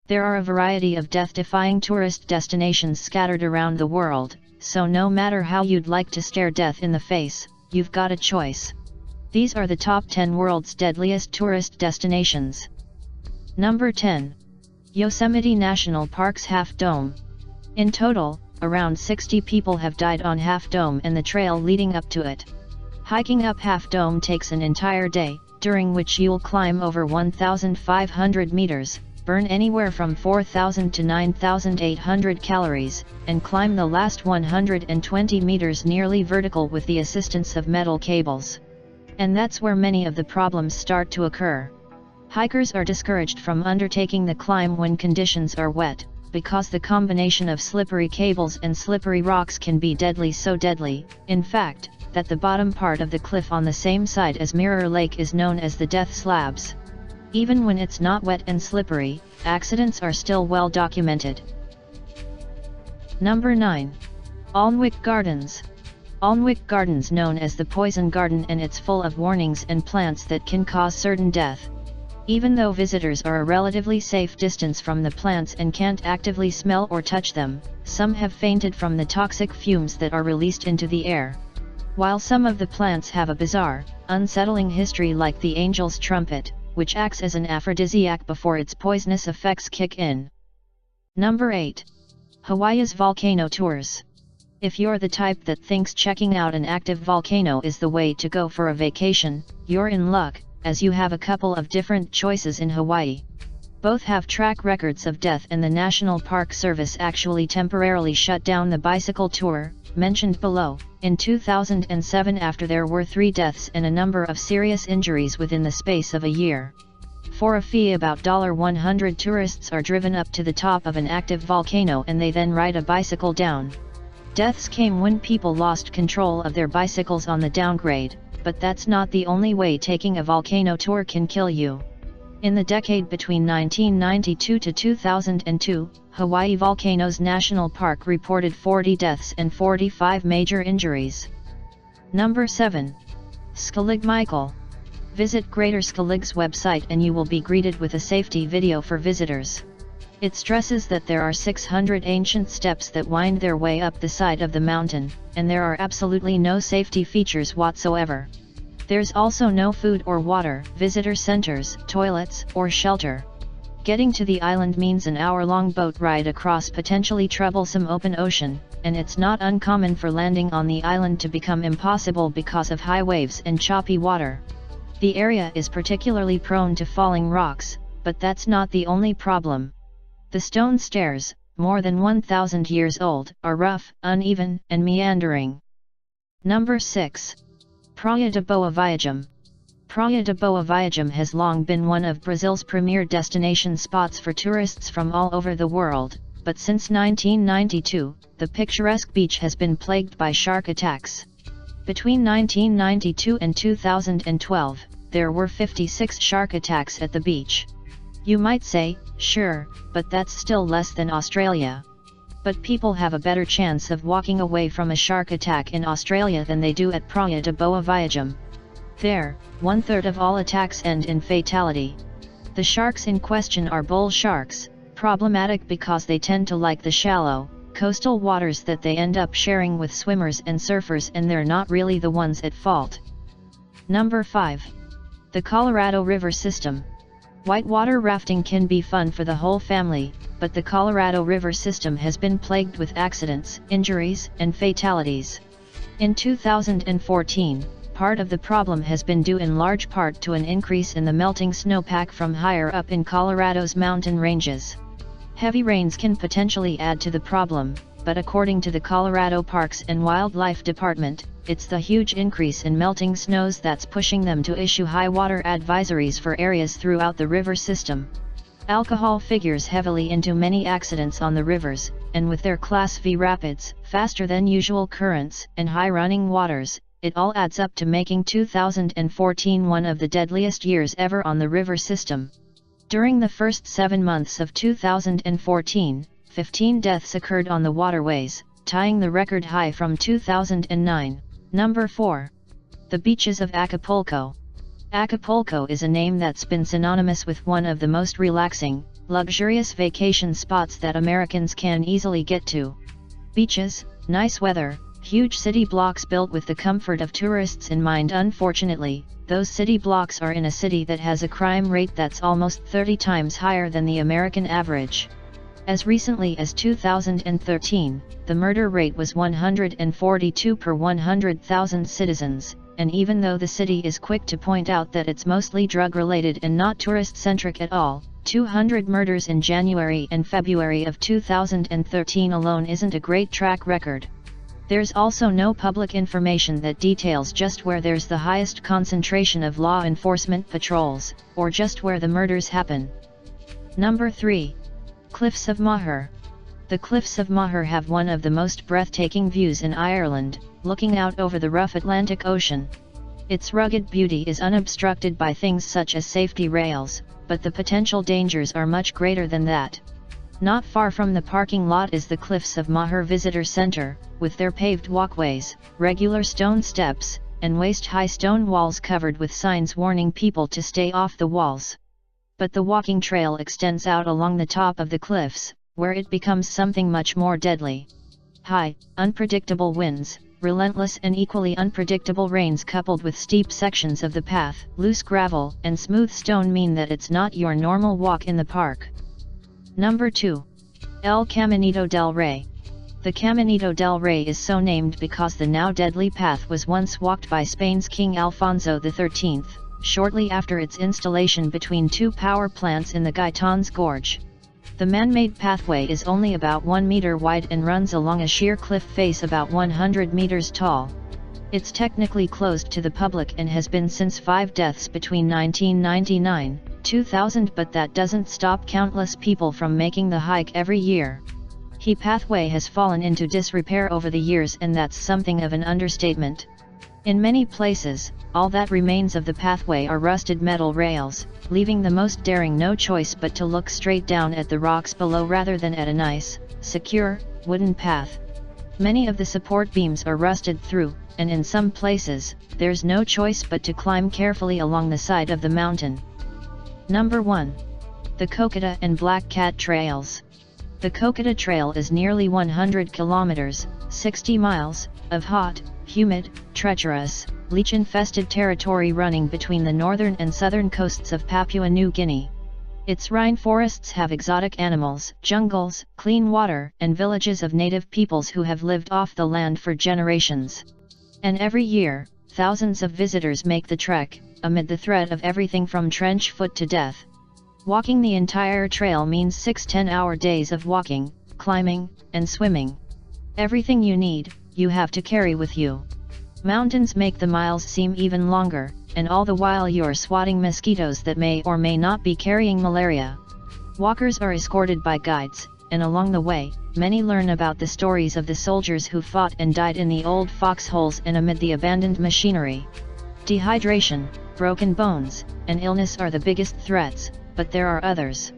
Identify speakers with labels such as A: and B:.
A: There are a variety of death-defying tourist destinations scattered around the world, so no matter how you'd like to stare death in the face, you've got a choice. These are the top 10 world's deadliest tourist destinations. Number 10. Yosemite National Park's Half Dome. In total, around 60 people have died on Half Dome and the trail leading up to it. Hiking up Half Dome takes an entire day, during which you'll climb over 1,500 meters, burn anywhere from 4,000 to 9,800 calories, and climb the last 120 meters nearly vertical with the assistance of metal cables. And that's where many of the problems start to occur. Hikers are discouraged from undertaking the climb when conditions are wet, because the combination of slippery cables and slippery rocks can be deadly, so deadly, in fact, that the bottom part of the cliff on the same side as Mirror Lake is known as the death slabs. Even when it's not wet and slippery, accidents are still well documented. Number 9. Alnwick Gardens. Alnwick Gardens, known as the Poison Garden, and it's full of warnings and plants that can cause certain death. Even though visitors are a relatively safe distance from the plants and can't actively smell or touch them, some have fainted from the toxic fumes that are released into the air. While some of the plants have a bizarre, unsettling history, like the angel's trumpet, which acts as an aphrodisiac before its poisonous effects kick in. Number 8. Hawaii's Volcano Tours. If you're the type that thinks checking out an active volcano is the way to go for a vacation, you're in luck, as you have a couple of different choices in Hawaii. Both have track records of death, and the National Park Service actually temporarily shut down the bicycle tour, mentioned below, in 2007 after there were 3 deaths and a number of serious injuries within the space of a year. For a fee about $100, tourists are driven up to the top of an active volcano and they then ride a bicycle down. Deaths came when people lost control of their bicycles on the downgrade, but that's not the only way taking a volcano tour can kill you. In the decade between 1992 to 2002, Hawaii Volcanoes National Park reported 40 deaths and 45 major injuries. Number 7. Skellig Michael. Visit Greater Skellig's website and you will be greeted with a safety video for visitors. It stresses that there are 600 ancient steps that wind their way up the side of the mountain, and there are absolutely no safety features whatsoever. There's also no food or water, visitor centers, toilets, or shelter. Getting to the island means an hour-long boat ride across potentially troublesome open ocean, and it's not uncommon for landing on the island to become impossible because of high waves and choppy water. The area is particularly prone to falling rocks, but that's not the only problem. The stone stairs, more than 1,000 years old, are rough, uneven, and meandering. Number 6. Praia da Boa Viagem. Praia da Boa Viagem has long been one of Brazil's premier destination spots for tourists from all over the world, but since 1992, the picturesque beach has been plagued by shark attacks. Between 1992 and 2012, there were 56 shark attacks at the beach. You might say, sure, but that's still less than Australia. But people have a better chance of walking away from a shark attack in Australia than they do at Praia da Boa Viagem. There, 1/3 of all attacks end in fatality. The sharks in question are bull sharks, problematic because they tend to like the shallow, coastal waters that they end up sharing with swimmers and surfers, and they're not really the ones at fault. Number 5. The Colorado River System. Whitewater rafting can be fun for the whole family, but the Colorado River system has been plagued with accidents, injuries, and fatalities. In 2014, part of the problem has been due in large part to an increase in the melting snowpack from higher up in Colorado's mountain ranges. Heavy rains can potentially add to the problem, but according to the Colorado Parks and Wildlife Department, it's the huge increase in melting snows that's pushing them to issue high water advisories for areas throughout the river system. Alcohol figures heavily into many accidents on the rivers, and with their Class V rapids, faster than usual currents, and high running waters, it all adds up to making 2014 one of the deadliest years ever on the river system. During the first 7 months of 2014, 15 deaths occurred on the waterways, tying the record high from 2009. Number 4. The beaches of Acapulco. Acapulco is a name that's been synonymous with one of the most relaxing, luxurious vacation spots that Americans can easily get to. Beaches, nice weather, huge city blocks built with the comfort of tourists in mind. Unfortunately, those city blocks are in a city that has a crime rate that's almost 30 times higher than the American average. As recently as 2013, the murder rate was 142 per 100,000 citizens, and even though the city is quick to point out that it's mostly drug-related and not tourist-centric at all, 200 murders in January and February of 2013 alone isn't a great track record. There's also no public information that details just where there's the highest concentration of law enforcement patrols, or just where the murders happen. Number 3. Cliffs of Moher. The Cliffs of Moher have one of the most breathtaking views in Ireland, looking out over the rough Atlantic Ocean. Its rugged beauty is unobstructed by things such as safety rails, but the potential dangers are much greater than that. Not far from the parking lot is the Cliffs of Moher Visitor Center, with their paved walkways, regular stone steps, and waist-high stone walls covered with signs warning people to stay off the walls. But the walking trail extends out along the top of the cliffs, where it becomes something much more deadly. High, unpredictable winds, relentless and equally unpredictable rains coupled with steep sections of the path, loose gravel, and smooth stone mean that it's not your normal walk in the park. Number 2. El Caminito del Rey. The Caminito del Rey is so named because the now deadly path was once walked by Spain's King Alfonso XIII, shortly after its installation between two power plants in the Gaitans Gorge. The man-made pathway is only about 1 meter wide and runs along a sheer cliff face about 100 meters tall. It's technically closed to the public and has been since 5 deaths between 1999-2000, but that doesn't stop countless people from making the hike every year. The pathway has fallen into disrepair over the years, and that's something of an understatement. In many places, all that remains of the pathway are rusted metal rails, leaving the most daring no choice but to look straight down at the rocks below rather than at a nice, secure, wooden path. Many of the support beams are rusted through, and in some places, there's no choice but to climb carefully along the side of the mountain. Number 1. The Kokoda and Black Cat Trails. The Kokoda Trail is nearly 100 kilometers, 60 miles, of hot, humid, treacherous, leech-infested territory running between the northern and southern coasts of Papua New Guinea. Its rainforests have exotic animals, jungles, clean water, and villages of native peoples who have lived off the land for generations. And every year, thousands of visitors make the trek, amid the threat of everything from trench foot to death. Walking the entire trail means 6 10-hour days of walking, climbing, and swimming. Everything you need, you have to carry with you. Mountains make the miles seem even longer, and all the while you're swatting mosquitoes that may or may not be carrying malaria. Walkers are escorted by guides, and along the way, many learn about the stories of the soldiers who fought and died in the old foxholes and amid the abandoned machinery. Dehydration, broken bones, and illness are the biggest threats, but there are others.